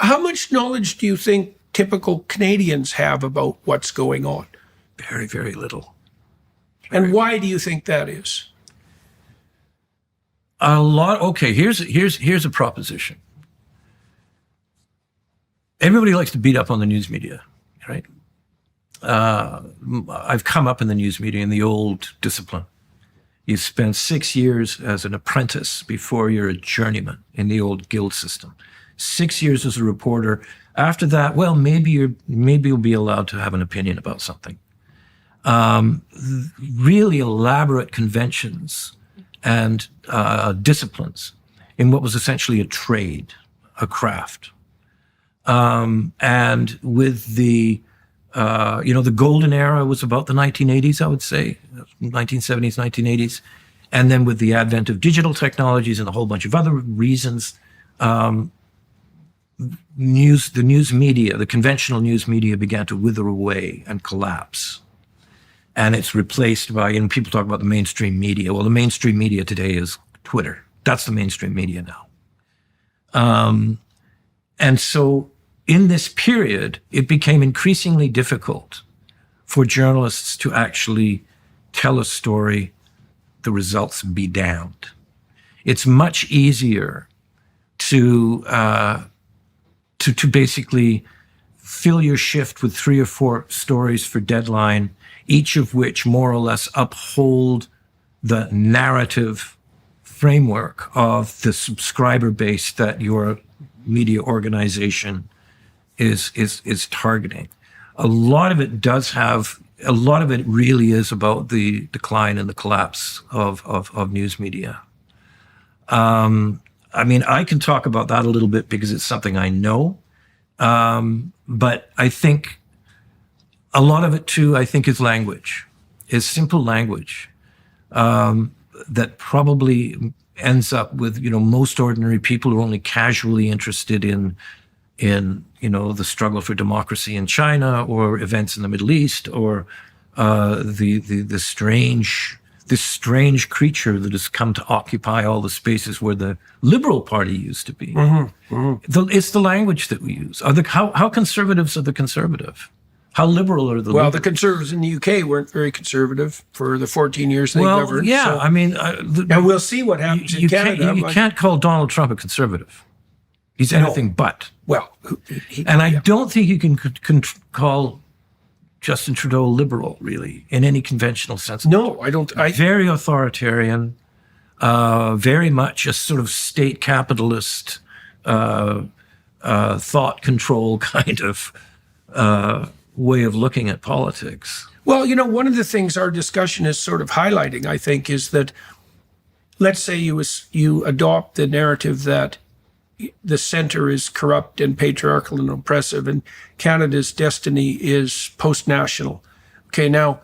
How much knowledge do you think typical Canadians have about what's going on? Very, very little. And why do you think that is? A lot. Okay, here's a proposition. Everybody likes to beat up on the news media, right? I've come up in the news media in the old discipline. You spend 6 years as an apprentice before you're a journeyman in the old guild system. 6 years as a reporter. After that, well, maybe you'll be allowed to have an opinion about something. Really elaborate conventions and disciplines in what was essentially a trade, a craft. And with the golden era was about the 1980s, I would say, 1970s, 1980s. And then with the advent of digital technologies and a whole bunch of other reasons, the news media, the conventional news media began to wither away and collapse. And it's replaced by, people talk about the mainstream media. Well, the mainstream media today is Twitter. That's the mainstream media now. And so in this period, it became increasingly difficult for journalists to actually tell a story, the results be damned. It's much easier to basically fill your shift with 3 or 4 stories for deadline, each of which more or less uphold the narrative framework of the subscriber base that your media organization is targeting. A lot of it really is about the decline and the collapse of news media. I can talk about that a little bit because it's something I know. But I think a lot of it too, is language, is simple language, that probably ends up with, most ordinary people who are only casually interested in the struggle for democracy in China or events in the Middle East or this strange creature that has come to occupy all the spaces where the Liberal Party used to be. Mm-hmm, mm-hmm. It's the language that we use. How conservatives are the conservative? How liberal are the liberal? Well, the Conservatives in the UK weren't very conservative for the 14 years they governed. Yeah, so. And we'll see what happens in Canada. You can't call Donald Trump a conservative. He's anything but. Well, I don't think you can call Justin Trudeau liberal, really, in any conventional sense. No, I don't. Very authoritarian, very much a sort of state capitalist, thought control kind of way of looking at politics. Well, one of the things our discussion is sort of highlighting, I think, is that let's say you adopt the narrative that the center is corrupt and patriarchal and oppressive, and Canada's destiny is post-national. Okay, now,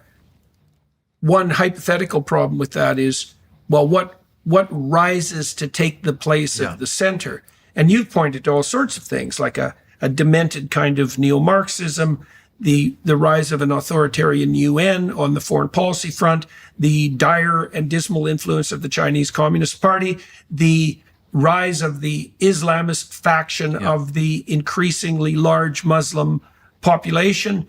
one hypothetical problem with that is, well, what rises to take the place of the center? And you've pointed to all sorts of things, like a demented kind of neo-Marxism, the rise of an authoritarian UN on the foreign policy front, the dire and dismal influence of the Chinese Communist Party, the rise of the Islamist faction of the increasingly large Muslim population.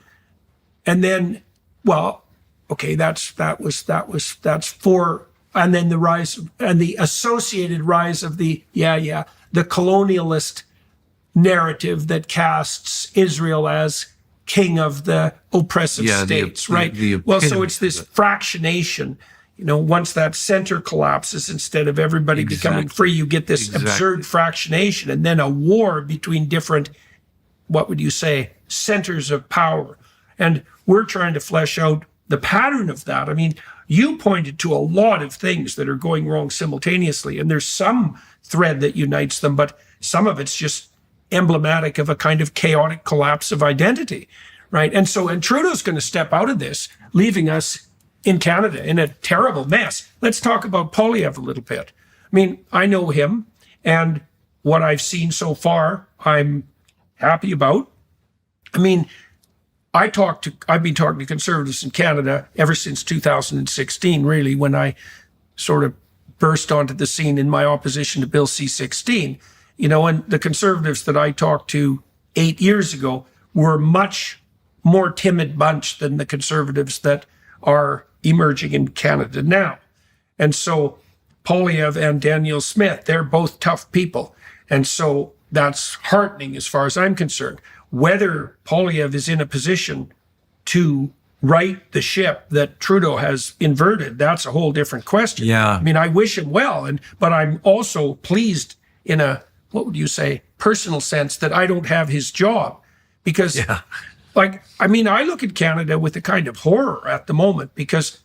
And then, well, okay, that's 4. And then the rise and the associated rise of the colonialist narrative that casts Israel as king of the oppressive states, right? So it's this fractionation. Once that center collapses, instead of everybody becoming free, you get this absurd fractionation and then a war between different, what would you say, centers of power. And we're trying to flesh out the pattern of that. You pointed to a lot of things that are going wrong simultaneously, and there's some thread that unites them, but some of it's just emblematic of a kind of chaotic collapse of identity, right? And Trudeau's going to step out of this, leaving us in Canada in a terrible mess. Let's talk about Poilievre a little bit. I know him, and what I've seen so far, I'm happy about. I've been talking to conservatives in Canada ever since 2016, really, when I sort of burst onto the scene in my opposition to Bill C-16. you know, and the Conservatives that I talked to 8 years ago were much more timid bunch than the Conservatives that are emerging in Canada now. And so Poilievre and Daniel Smith, they're both tough people. And so that's heartening as far as I'm concerned. Whether Poilievre is in a position to right the ship that Trudeau has inverted, that's a whole different question. Yeah. I mean, I wish him well, but I'm also pleased in a, what would you say, personal sense that I don't have his job. Because, like, I mean, I look at Canada with a kind of horror at the moment because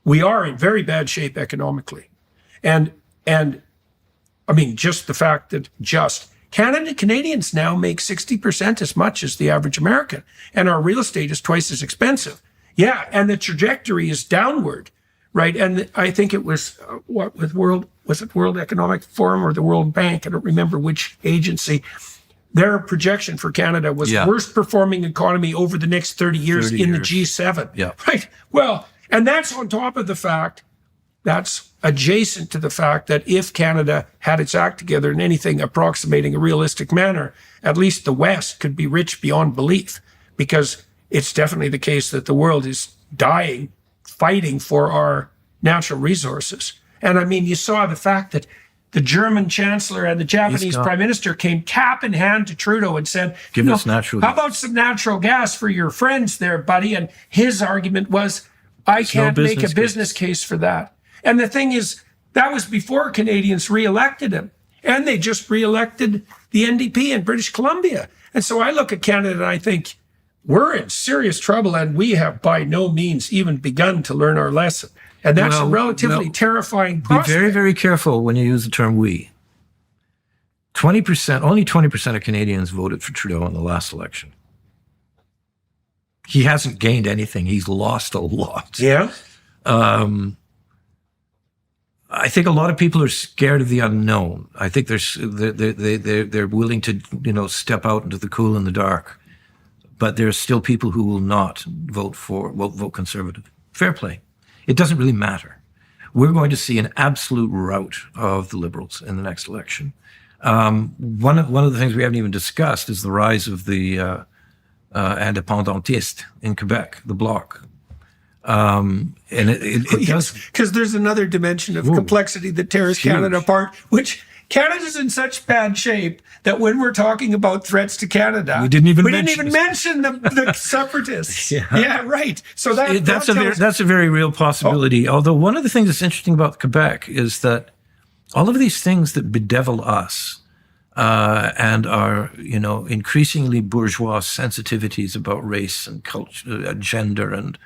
we are in very bad shape economically. And I mean, just the fact that Canadians now make 60% as much as the average American, and our real estate is twice as expensive. Yeah, and the trajectory is downward, right? And I think it was was it World Economic Forum or the World Bank? I don't remember which agency. Their projection for Canada was worst performing economy over the next 30 years in the G7. Yeah. Right. Well, and that's on top of the fact, that's adjacent to the fact that if Canada had its act together in anything approximating a realistic manner, at least the West could be rich beyond belief, because it's definitely the case that the world is dying, fighting for our natural resources. And I mean, you saw the fact that the German chancellor and the Japanese prime minister came cap in hand to Trudeau and said, Give us natural how about some natural gas for your friends there, buddy? And his argument was, I can't make a business case for that. And the thing is, that was before Canadians re-elected him. And they just re-elected the NDP in British Columbia. And so I look at Canada and I think, we're in serious trouble, and we have by no means even begun to learn our lesson. And that's a relatively terrifying prospect. Be very, very careful when you use the term we. 20%, only 20% of Canadians voted for Trudeau in the last election. He hasn't gained anything. He's lost a lot. Yeah. I think a lot of people are scared of the unknown. I think they're willing to, step out into the cool and the dark. But there are still people who will not vote Conservative. Fair play. It doesn't really matter. We're going to see an absolute rout of the Liberals in the next election. One of the things we haven't even discussed is the rise of the indépendentiste in Quebec, the Bloc. And it does, because there's another dimension of complexity that tears Canada apart, which Canada's in such bad shape that when we're talking about threats to Canada, we didn't even mention the separatists. Yeah, right. So that's a very real possibility. Although one of the things that's interesting about Quebec is that all of these things that bedevil us and our increasingly bourgeois sensitivities about race and culture, gender, and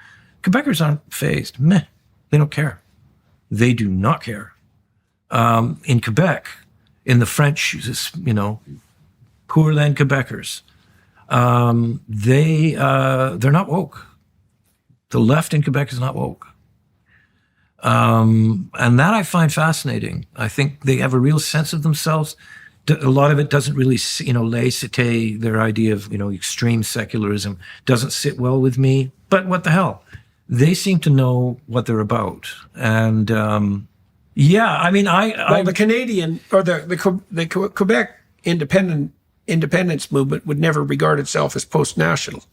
Quebecers aren't fazed. Meh, they don't care. They do not care. In Quebec, in the French, pour land Quebecers, they're not woke. The left in Quebec is not woke. And that I find fascinating. I think they have a real sense of themselves. A lot of it doesn't really, laissez, their idea of, extreme secularism doesn't sit well with me. But what the hell? They seem to know what they're about. And the Canadian or the Quebec independence movement would never regard itself as post-national.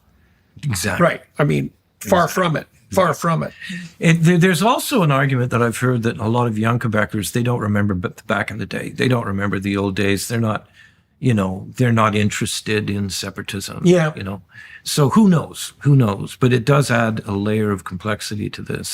Exactly. Right. I mean, far from it. Far from it. There's also an argument that I've heard that a lot of young Quebecers, they don't remember back in the day. They don't remember the old days. They're not, they're not interested in separatism. Yeah. So who knows? Who knows? But it does add a layer of complexity to this.